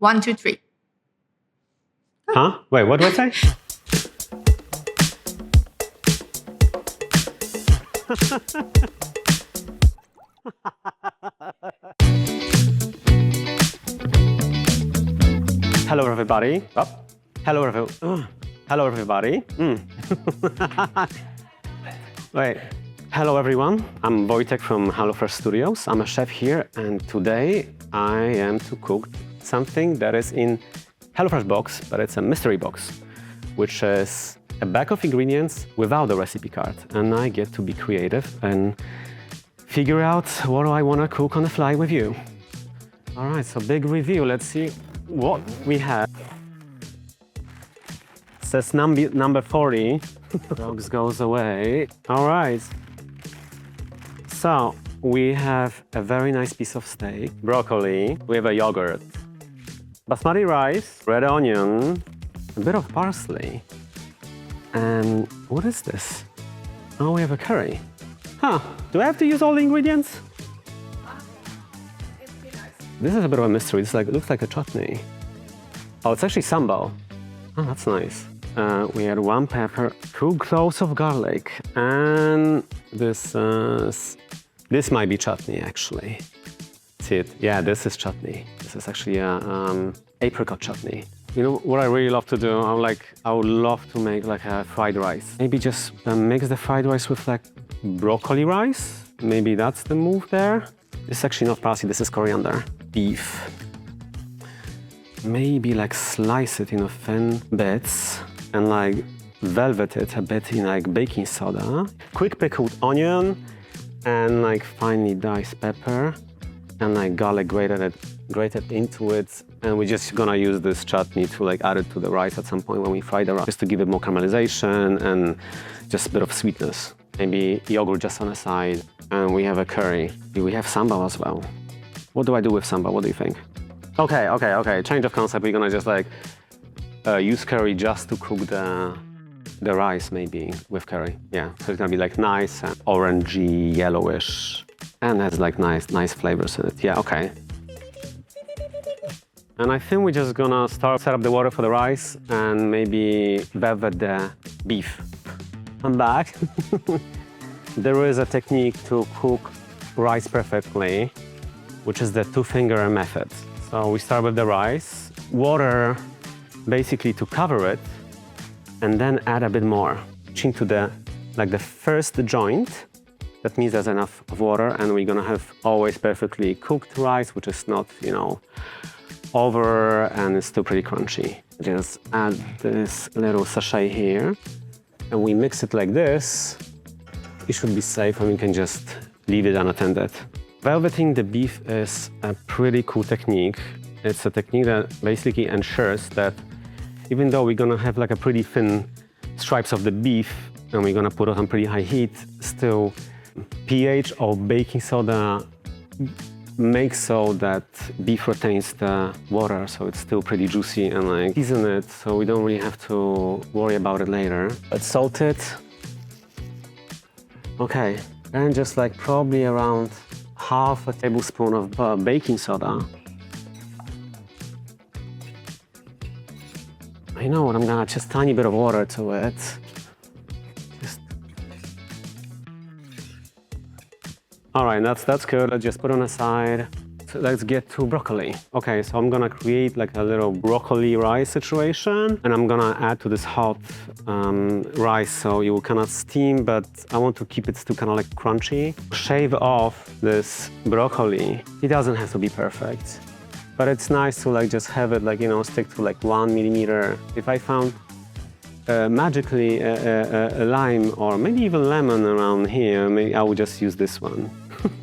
1, 2, 3. Huh? Wait, what do I say? Hello, everybody. Oh. Hello, everybody. Wait. Hello, everyone. I'm Wojtek from HelloFresh Studios. I'm a chef here, and today I am to cook something that is in HelloFresh box, but it's a mystery box, which is a bag of ingredients without a recipe card. And I get to be creative and figure out what I want to cook on the fly with you. All right, so big review. Let's see what we have. It says number 40. Dogs goes away. All right. So we have a very nice piece of steak, broccoli, we have a yogurt, basmati rice, red onion, a bit of parsley, and what is this? Oh, we have a curry. Huh, do I have to use all the ingredients? This is a bit of a mystery. It looks like a chutney. Oh, it's actually sambal. Oh, that's nice. We had 1 pepper, 2 cloves of garlic, and this might be chutney, actually. See it? Yeah, this is chutney. This is actually a apricot chutney. You know what I really love to do? I would love to make like a fried rice. Maybe just mix the fried rice with like broccoli rice. Maybe that's the move there. This is actually not parsley, this is coriander. Beef. Maybe like slice it in thin bits and like velvet it a bit in like baking soda. Quick pickled onion and like finely diced pepper and like garlic grated into it. And we're just gonna use this chutney to like add it to the rice at some point when we fry the rice, just to give it more caramelization and just a bit of sweetness. Maybe yogurt just on the side. And we have a curry. We have sambal as well. What do I do with sambal? What do you think? Okay. Change of concept. We're gonna just like use curry just to cook the rice, maybe with curry. Yeah, so it's gonna be like nice and orangey, yellowish, and has like nice flavors in it. Yeah, okay. And I think we're just gonna set up the water for the rice and maybe velvet the beef. I'm back. There is a technique to cook rice perfectly, which is the 2-finger method. So we start with the rice, water basically to cover it, and then add a bit more, reaching to the first joint. That means there's enough of water, and we're gonna have always perfectly cooked rice, which is not, over, and it's still pretty crunchy. Just add this little sachet here, and we mix it like this. It should be safe, and we can just leave it unattended. Velveting the beef is a pretty cool technique. It's a technique that basically ensures that even though we're gonna have like a pretty thin stripes of the beef and we're gonna put it on pretty high heat, still pH of baking soda makes so that beef retains the water, so it's still pretty juicy, and like season it so we don't really have to worry about it later. Let's salt it. Okay, and just like probably around half a tablespoon of baking soda. You know what, I'm gonna just tiny bit of water to it. All right, that's good. Let's just put on aside. So let's get to broccoli. Okay, so I'm gonna create like a little broccoli rice situation, and I'm gonna add to this hot rice, so you cannot steam, but I want to keep it still kind of like crunchy. Shave off this broccoli. It doesn't have to be perfect, but it's nice to like just have it like, stick to like 1 millimeter. If I found magically a lime or maybe even lemon around here, maybe I would just use this one.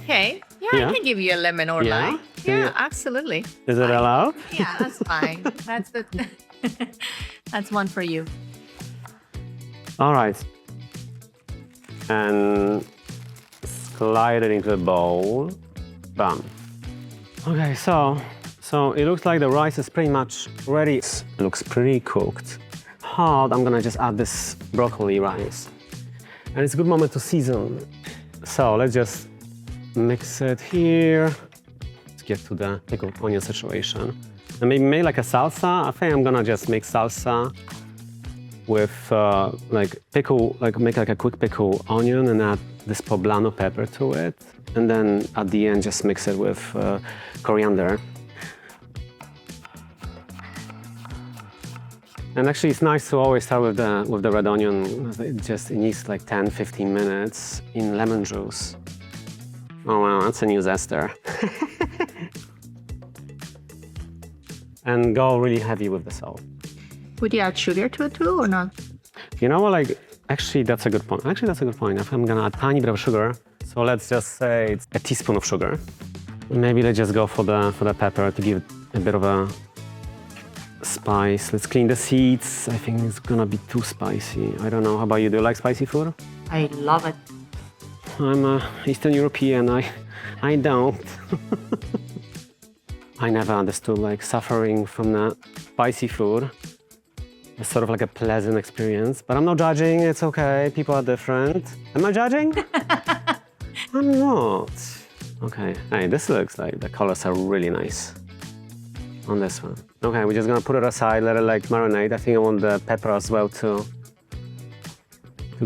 Okay. Yeah, I can give you a lemon or lime. Yeah, absolutely. Is it allowed? Yeah, that's fine. That's one for you. All right. And slide it into a bowl. Bam. Okay, so it looks like the rice is pretty much ready. It looks pretty cooked. Hot, I'm gonna just add this broccoli rice. And it's a good moment to season. So let's just mix it here. Let's get to the pickled onion situation. And maybe make like a salsa. I think I'm gonna just make salsa with like make like a quick pickle onion and add this poblano pepper to it. And then at the end, just mix it with coriander. And actually, it's nice to always start with the red onion. It needs like 10-15 minutes in lemon juice. Oh wow, that's a new zester. And go really heavy with the salt. Would you add sugar to it too or not? You know what, like, actually that's a good point. I think I'm gonna add a tiny bit of sugar. So let's just say it's a teaspoon of sugar. Maybe let's just go for the pepper to give it a bit of a spice. Let's clean the seeds. I think it's gonna be too spicy. I don't know, how about you? Do you like spicy food? I love it. I'm Eastern European, I don't. I never understood like suffering from the spicy food. It's sort of like a pleasant experience, but I'm not judging, it's okay, people are different. Am I judging? I'm not. Okay, hey, this looks like the colors are really nice on this one. Okay, we're just gonna put it aside, let it like marinate. I think I want the pepper as well to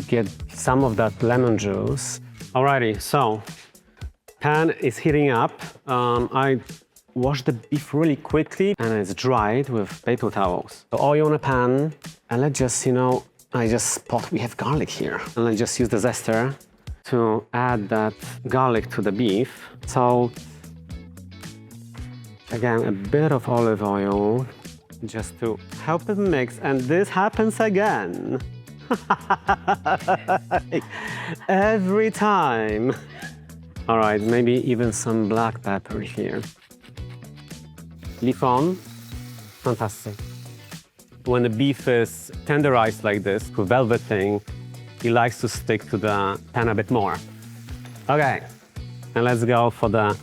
get some of that lemon juice. Alrighty, so pan is heating up. I washed the beef really quickly and it's dried with paper towels. So oil on a pan, and let's just, I just spot we have garlic here. And let's just use the zester to add that garlic to the beef. So again, a bit of olive oil just to help it mix. And this happens again. Every time. All right, maybe even some black pepper here. Leaf on, fantastic. When the beef is tenderized like this, velveting, he likes to stick to the pan a bit more. Okay, and let's go for the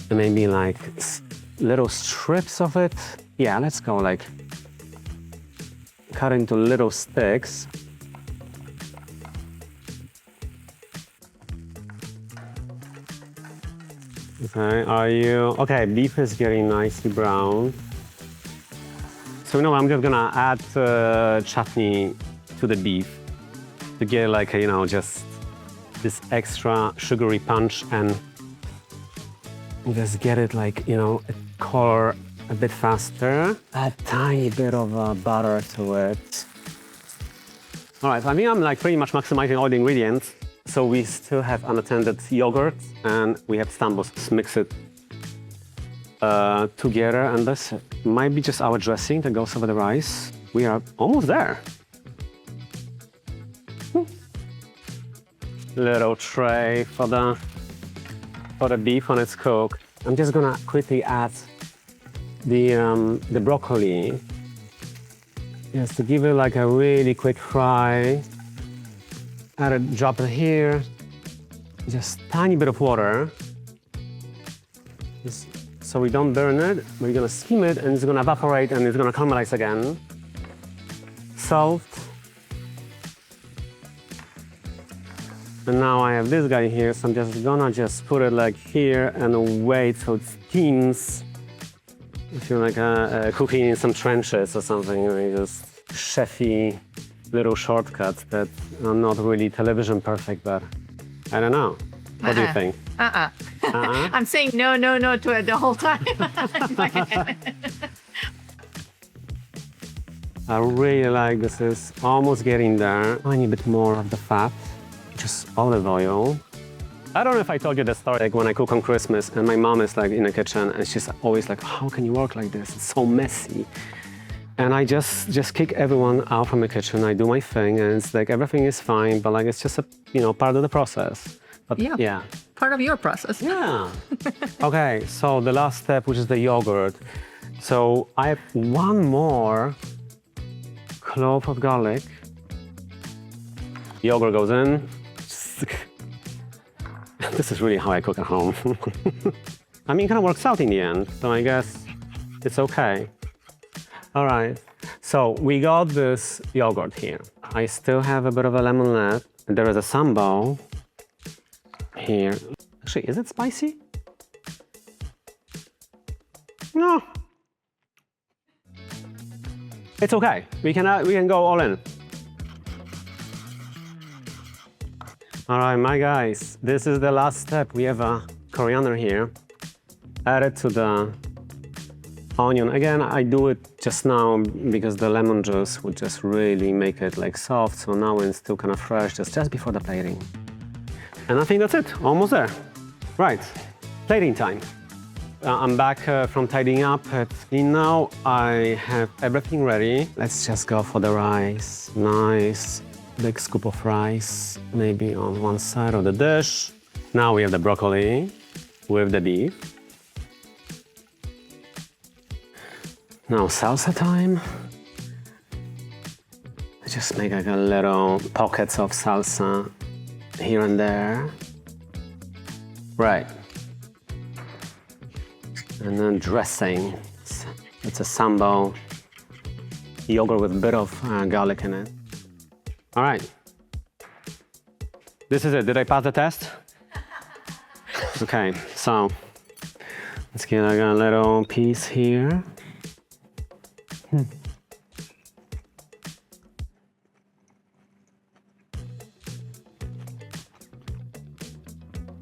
maybe like little strips of it. Yeah, let's go like cut into little sticks. Okay, okay, beef is getting nicely brown. So I'm just gonna add chutney to the beef to get like, just this extra sugary punch and just get it like, a color a bit faster. A tiny bit of butter to it. All right, so I think I'm like pretty much maximizing all the ingredients. So we still have unattended yogurt and we have stambos. Let's mix it together, and this might be just our dressing that goes over the rice. We are almost there. Little tray for the beef when it's cooked. I'm just gonna quickly add the broccoli, just to give it like a really quick fry. Add a drop it here, just tiny bit of water, just so we don't burn it. We're gonna skim it and it's gonna evaporate and it's gonna caramelize again. Salt. And now I have this guy here, so I'm just gonna put it like here and wait so it steams. If you're like cooking in some trenches or something, just chefy little shortcuts that are not really television perfect, but I don't know. What do you think? I'm saying no to it the whole time. I really like this. Is almost getting there. Tiny bit more of the fat, just olive oil. I don't know if I told you the story, like when I cook on Christmas and my mom is like in the kitchen and she's always like, how can you work like this? It's so messy. And I just kick everyone out from the kitchen. I do my thing, and it's like everything is fine, but like it's just a part of the process. But yeah, part of your process. Yeah. Okay, so the last step, which is the yogurt. So I have one more clove of garlic. Yogurt goes in. This is really how I cook at home. I mean, it kind of works out in the end, so I guess it's okay. All right, so we got this yogurt here. I still have a bit of a lemon left. There is a sambal here. Actually, is it spicy? No, It's okay. We can go all in. All right, my guys, this is the last step. We have a coriander here. Add it to the onion. Again, I do it just now because the lemon juice would just really make it like soft. So now it's still kind of fresh, just before the plating. And I think that's it, almost there. Right, plating time. I'm back from tidying up. And now I have everything ready. Let's just go for the rice. Nice big scoop of rice, maybe on one side of the dish. Now we have the broccoli with the beef. Now salsa time. Just make like a little pockets of salsa here and there. Right. And then dressing. It's a sambal yogurt with a bit of garlic in it. All right. This is it. Did I pass the test? Okay, so let's get like a little piece here.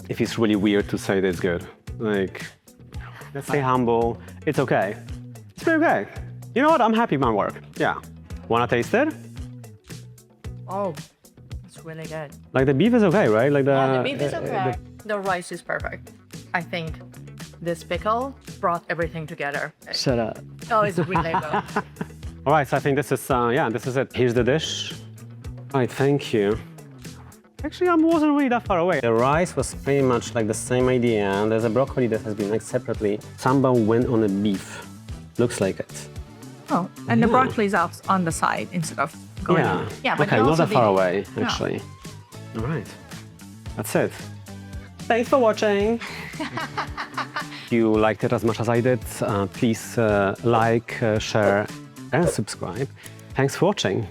It feels really weird to say that it's good. Like, let's stay humble. It's okay. It's pretty okay. You know what? I'm happy with my work. Yeah. Wanna taste it? Oh, it's really good. Like the beef is okay, right? Like The beef is okay. The rice is perfect. I think this pickle brought everything together. Shut up. Oh, it's really good. All right, so I think this is, this is it. Here's the dish. All right, thank you. Actually, I wasn't really that far away. The rice was pretty much like the same idea. There's a broccoli that has been made separately. Sambal went on the beef. Looks like it. Oh, and the broccoli is out on the side instead of going on. Yeah, but okay, not that far away, actually. All right, that's it. Thanks for watching. If you liked it as much as I did, please like, share, and subscribe. Thanks for watching.